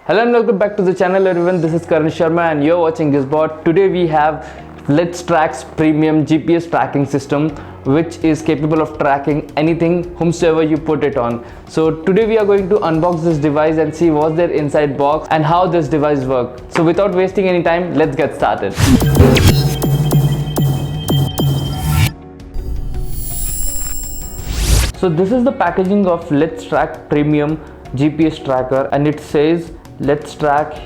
Hello and welcome back to the channel everyone. This is Karan Sharma and you're watching Gizbot. Today we have Letstrack's Premium GPS tracking system, which is capable of tracking anything whomsoever you put it on. So today we are going to unbox this device and see what's their inside box and how this device works. So without wasting any time, let's get started. So this is the packaging of Letstrack Premium GPS tracker, and it says Letstrack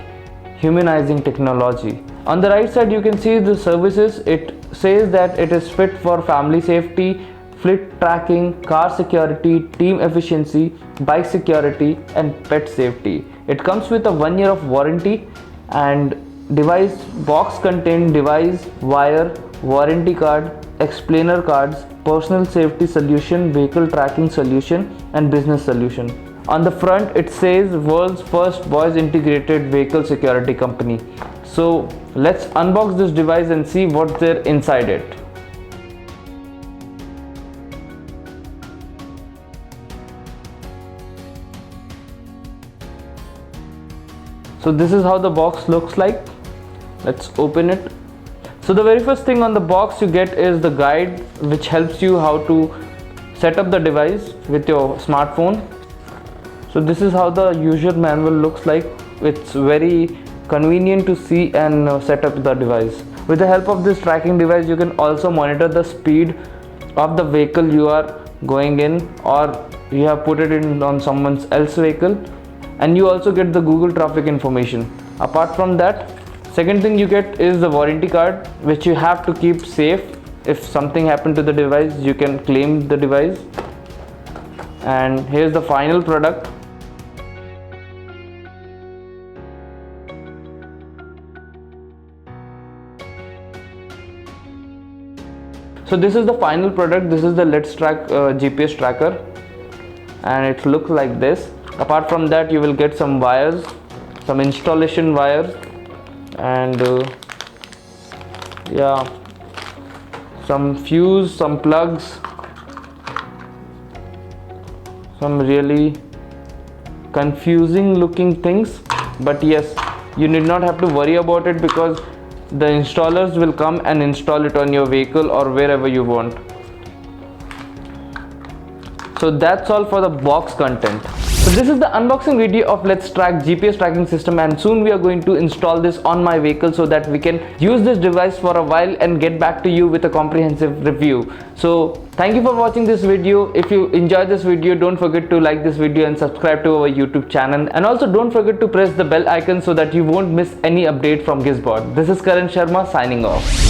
humanizing technology. On the right side you can see the services. It says that it is fit for family safety, fleet tracking, car security, team efficiency, bike security and pet safety. It comes with a 1 year of warranty, and device box contains device, wire, warranty card, explainer cards, personal safety solution, vehicle tracking solution and business solution. On the front it says world's first voice integrated vehicle security company. So let's unbox this device and see what's there inside it. So this is how the box looks like. Let's open it. So the very first thing on the box you get is the guide, which helps you how to set up the device with your smartphone. So this is how the user manual looks like. It's very convenient to see and set up the device. With the help of this tracking device, you can also monitor the speed of the vehicle you are going in, or you have put it in on someone else's vehicle, and you also get the Google traffic information. Apart from that, second thing you get is the warranty card, which you have to keep safe. If something happened to the device, you can claim the device. And here's the final product. So this is the final product. This is the Letstrack GPS tracker, and it looks like this. Apart from that, you will get some wires, some installation wires, and some fuse, some plugs, some really confusing looking things, but yes, you need not have to worry about it because the installers will come and install it on your vehicle or wherever you want. So that's all for the box content. So this is the unboxing video of Letstrack GPS tracking system, and soon we are going to install this on my vehicle so that we can use this device for a while and get back to you with a comprehensive review. So thank you for watching this video. If you enjoyed this video, don't forget to like this video and subscribe to our YouTube channel, and also don't forget to press the bell icon so that you won't miss any update from Gizbot. This is Karan Sharma signing off.